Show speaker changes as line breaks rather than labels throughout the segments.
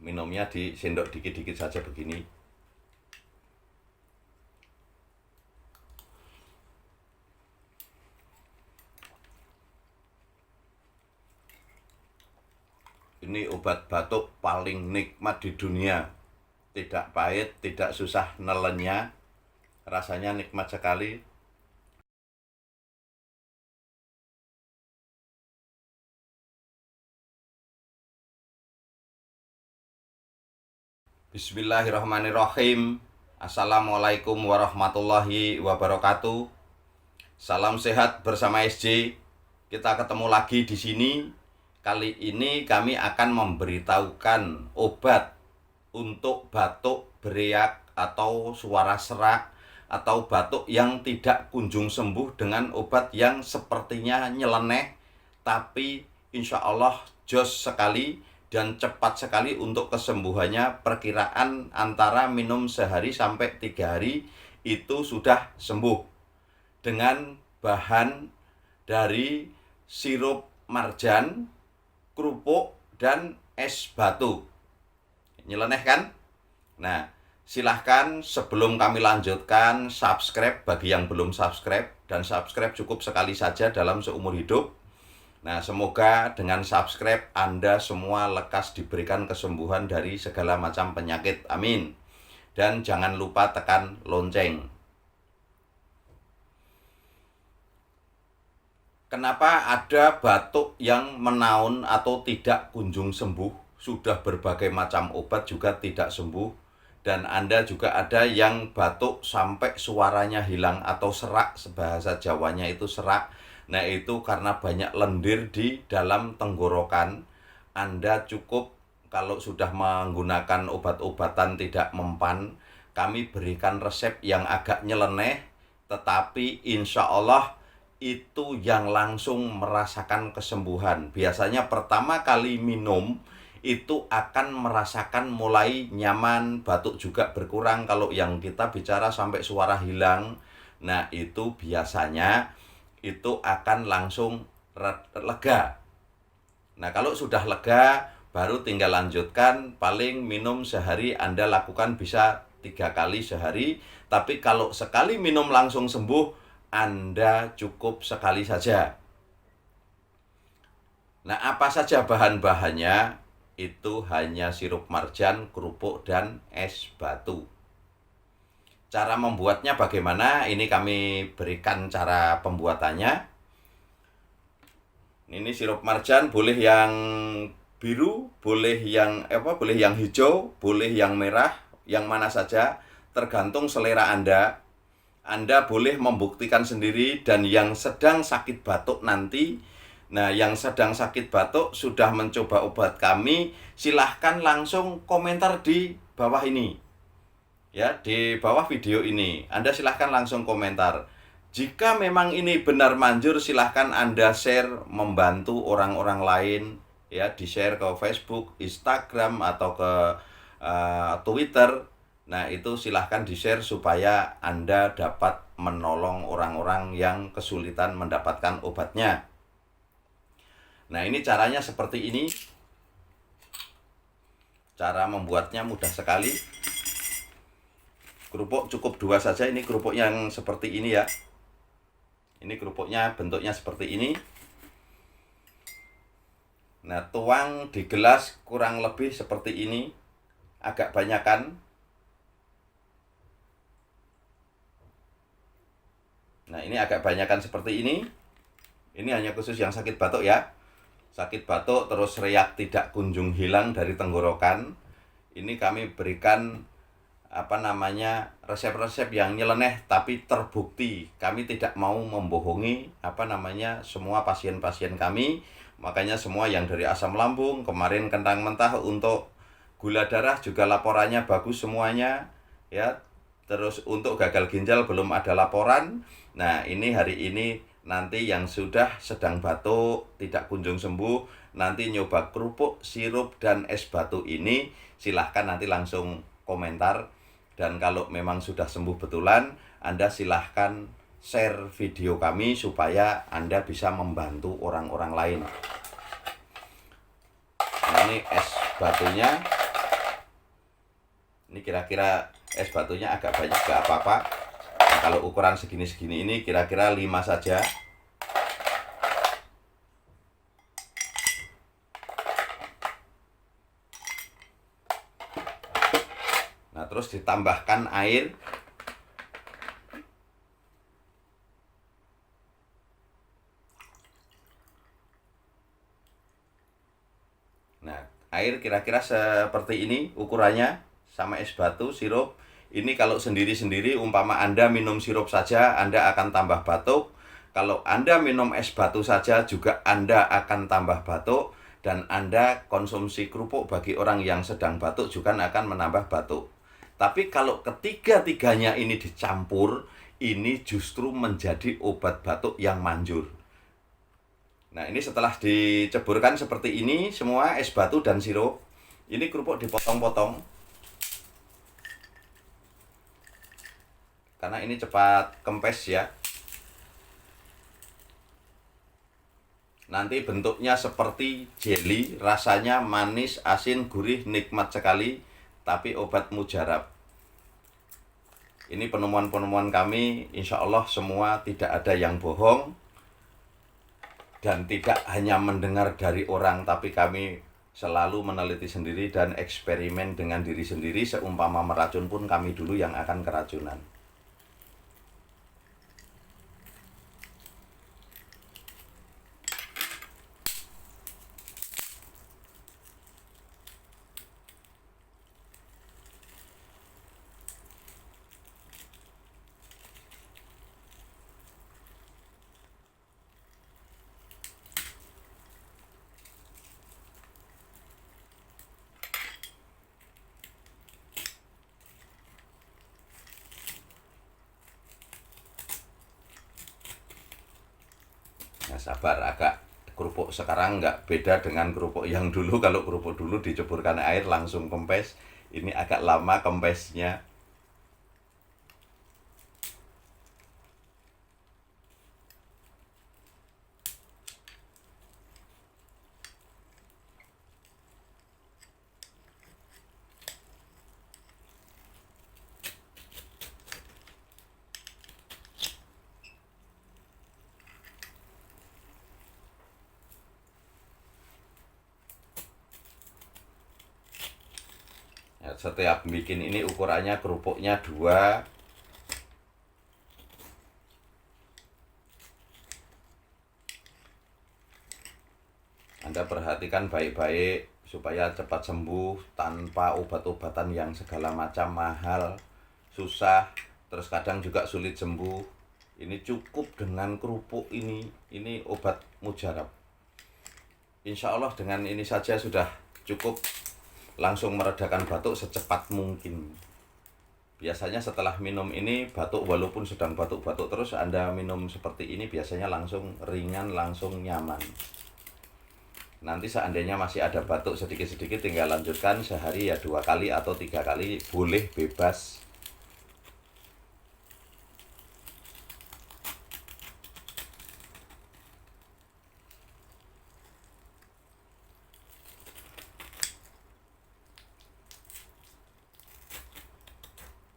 Minumnya di sendok dikit-dikit saja begini. Ini obat batuk paling nikmat di dunia. Tidak pahit, tidak susah nelennya. Rasanya nikmat sekali. Bismillahirrahmanirrahim. Assalamualaikum warahmatullahi wabarakatuh. Salam sehat bersama SJ. Kita ketemu lagi di sini. Kali ini kami akan memberitahukan obat untuk batuk beriak atau suara serak atau batuk yang tidak kunjung sembuh dengan obat yang sepertinya nyeleneh, tapi insya Allah jos sekali dan cepat sekali untuk kesembuhannya. Perkiraan antara minum sehari sampai 3 hari itu sudah sembuh dengan bahan dari sirup marjan, kerupuk, dan es batu. Nyeleneh kan? Nah, silahkan sebelum kami lanjutkan, subscribe bagi yang belum subscribe. Dan subscribe cukup sekali saja dalam seumur hidup. Nah, semoga dengan subscribe Anda semua lekas diberikan kesembuhan dari segala macam penyakit. Amin. Dan jangan lupa tekan lonceng. Kenapa ada batuk yang menaun atau tidak kunjung sembuh? Sudah berbagai macam obat juga tidak sembuh. Dan Anda juga ada yang batuk sampai suaranya hilang atau serak, bahasa Jawanya itu serak. Nah, itu karena banyak lendir di dalam tenggorokan. Anda cukup kalau sudah menggunakan obat-obatan tidak mempan, kami berikan resep yang agak nyeleneh, tetapi insya Allah itu yang langsung merasakan kesembuhan. Biasanya pertama kali minum itu akan merasakan mulai nyaman, batuk juga berkurang. Kalau yang kita bicara sampai suara hilang, nah itu biasanya itu akan langsung lega. Nah, kalau sudah lega baru tinggal lanjutkan. Paling minum sehari Anda lakukan bisa 3 kali sehari. Tapi kalau sekali minum langsung sembuh, Anda cukup sekali saja. Nah, apa saja bahan-bahannya? Itu hanya sirup marjan, kerupuk, dan es batu. Cara membuatnya bagaimana? Ini kami berikan cara pembuatannya. Ini sirup marjan boleh yang biru, boleh yang hijau, boleh yang merah, yang mana saja, tergantung selera Anda. Anda boleh membuktikan sendiri. Dan yang sedang sakit batuk nanti, nah yang sedang sakit batuk sudah mencoba obat kami, silahkan langsung komentar di bawah ini. Ya, di bawah video ini. Anda silahkan langsung komentar. Jika memang ini benar manjur, silahkan Anda share, membantu orang-orang lain. Ya, di-share ke Facebook, Instagram, atau ke Twitter. Nah, itu silahkan di-share supaya Anda dapat menolong orang-orang yang kesulitan mendapatkan obatnya. Nah, ini caranya seperti ini. Cara membuatnya mudah sekali. Kerupuk cukup 2 saja. Ini kerupuk yang seperti ini ya. Ini kerupuknya bentuknya seperti ini. Nah, tuang di gelas kurang lebih seperti ini. Agak banyakan. Nah, ini agak banyakan seperti ini. Ini hanya khusus yang sakit batuk ya. Sakit batuk terus riak tidak kunjung hilang dari tenggorokan. Ini kami berikan resep-resep yang nyeleneh tapi terbukti. Kami tidak mau membohongi semua pasien-pasien kami. Makanya semua yang dari asam lambung, kemarin kentang mentah, untuk gula darah juga laporannya bagus semuanya ya. Terus untuk gagal ginjal belum ada laporan. Nah, ini hari ini nanti yang sudah sedang batuk tidak kunjung sembuh, nanti nyoba kerupuk, sirup, dan es batu ini, silahkan nanti langsung komentar. Dan kalau memang sudah sembuh betulan, Anda silahkan share video kami supaya Anda bisa membantu orang-orang lain. Nah, ini es batunya. Ini kira-kira es batunya agak banyak, gak apa-apa. Nah, kalau ukuran segini-segini ini kira-kira 5 saja. Nah, terus ditambahkan air. Nah, air kira-kira seperti ini ukurannya, sama es batu, sirup. Ini kalau sendiri-sendiri, umpama Anda minum sirup saja, Anda akan tambah batuk. Kalau Anda minum es batu saja, juga Anda akan tambah batuk. Dan Anda konsumsi kerupuk bagi orang yang sedang batuk juga akan menambah batuk. Tapi kalau ketiga-tiganya ini dicampur, ini justru menjadi obat batuk yang manjur. Nah, ini setelah diceburkan seperti ini, semua es batu dan sirup. Ini kerupuk dipotong-potong. Karena ini cepat kempes ya. Nanti bentuknya seperti jelly, rasanya manis, asin, gurih, nikmat sekali. Tapi obat mujarab. Ini penemuan-penemuan kami, insya Allah semua tidak ada yang bohong. Dan tidak hanya mendengar dari orang, tapi kami selalu meneliti sendiri dan eksperimen dengan diri sendiri. Seumpama meracun pun kami dulu yang akan keracunan. Nah, sabar, agak kerupuk sekarang nggak beda dengan kerupuk yang dulu. Kalau kerupuk dulu diceburkan air langsung kempes, ini agak lama kempesnya. Ya, setiap bikin ini ukurannya kerupuknya 2. Anda perhatikan baik-baik supaya cepat sembuh tanpa obat-obatan yang segala macam mahal, susah, terus kadang juga sulit sembuh. Ini cukup dengan kerupuk ini obat mujarab. Insya Allah dengan ini saja sudah cukup langsung meredakan batuk secepat mungkin. Biasanya setelah minum ini batuk, walaupun sedang batuk-batuk terus, Anda minum seperti ini biasanya langsung ringan, langsung nyaman. Nanti seandainya masih ada batuk sedikit-sedikit, tinggal lanjutkan sehari ya 2 kali atau 3 kali, boleh, bebas.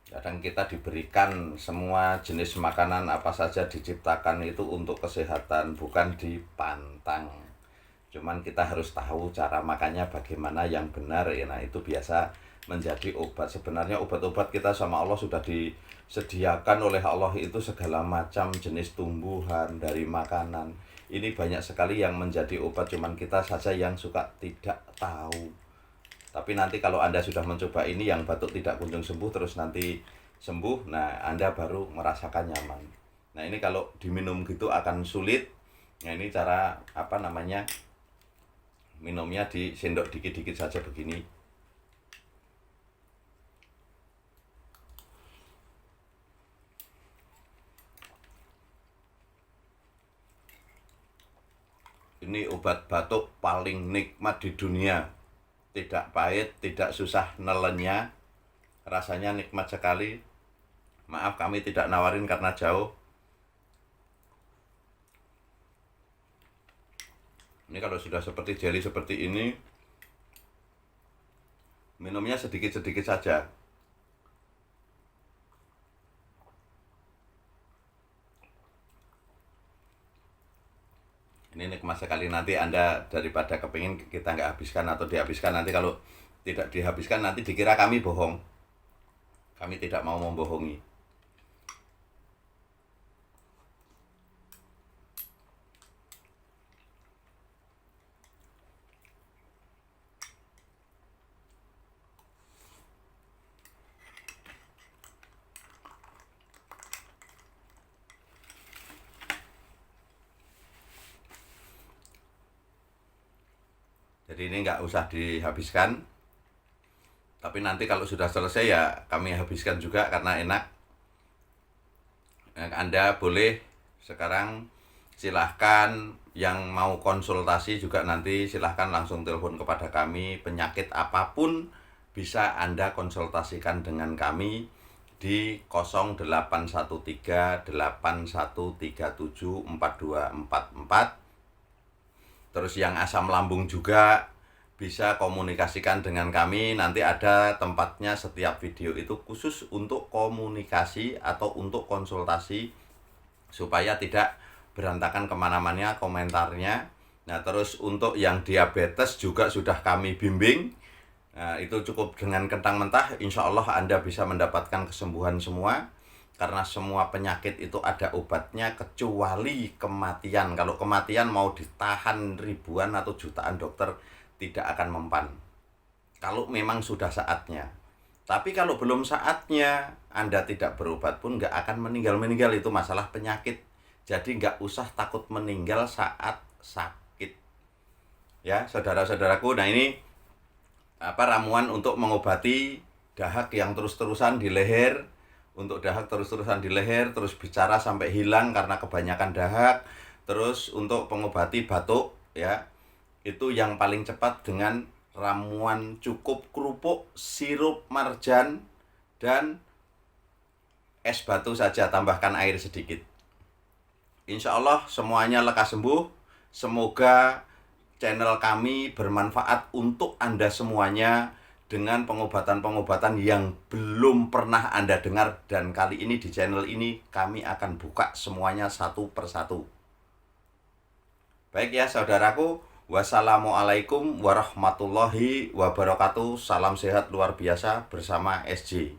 Kadang kita diberikan semua jenis makanan apa saja diciptakan itu untuk kesehatan, bukan dipantang. Cuman kita harus tahu cara makannya bagaimana yang benar ya. Nah, itu biasa menjadi obat. Sebenarnya obat-obat kita sama Allah sudah disediakan oleh Allah itu segala macam jenis tumbuhan dari makanan. Ini banyak sekali yang menjadi obat, cuman kita saja yang suka tidak tahu. Tapi nanti kalau Anda sudah mencoba ini yang batuk tidak kunjung sembuh, terus nanti sembuh, nah Anda baru merasakan nyaman. Nah, ini kalau diminum gitu akan sulit. Nah, ini cara apa namanya, minumnya di sendok dikit-dikit saja begini. Ini obat batuk paling nikmat di dunia. Tidak pahit, tidak susah nelennya. Rasanya nikmat sekali. Maaf kami tidak nawarin karena jauh. Ini kalau sudah seperti jelly seperti ini, minumnya sedikit-sedikit saja. sama sekali. Nanti Anda daripada kepingin kita nggak habiskan atau dihabiskan, nanti kalau tidak dihabiskan nanti dikira kami bohong. Kami tidak mau membohongi. Jadi ini nggak usah dihabiskan. Tapi nanti kalau sudah selesai ya kami habiskan juga karena enak. Anda boleh sekarang silahkan yang mau konsultasi juga nanti silahkan langsung telepon kepada kami. Penyakit apapun bisa Anda konsultasikan dengan kami di 0813 8137 4244. Terus yang asam lambung juga bisa komunikasikan dengan kami. Nanti ada tempatnya, setiap video itu khusus untuk komunikasi atau untuk konsultasi supaya tidak berantakan kemana-mana komentarnya. Nah terus untuk yang diabetes juga sudah kami bimbing. Nah, itu cukup dengan kentang mentah, insya Allah Anda bisa mendapatkan kesembuhan semua. Karena semua penyakit itu ada obatnya kecuali kematian. Kalau kematian mau ditahan ribuan atau jutaan dokter tidak akan mempan. Kalau memang sudah saatnya. Tapi kalau belum saatnya, Anda tidak berobat pun nggak akan meninggal-meninggal. Itu masalah penyakit. Jadi nggak usah takut meninggal saat sakit. Ya, saudara-saudaraku, nah ini ramuan untuk mengobati dahak yang terus-terusan di leher. Untuk dahak terus-terusan di leher, terus bicara sampai hilang karena kebanyakan dahak. Terus untuk pengobati batuk, ya, itu yang paling cepat dengan ramuan cukup kerupuk, sirup marjan, dan es batu saja, tambahkan air sedikit. Insya Allah semuanya lekas sembuh. Semoga channel kami bermanfaat untuk Anda semuanya, dengan pengobatan-pengobatan yang belum pernah Anda dengar. Dan kali ini di channel ini kami akan buka semuanya satu persatu. Baik ya saudaraku, wassalamualaikum warahmatullahi wabarakatuh. Salam sehat luar biasa bersama SJ.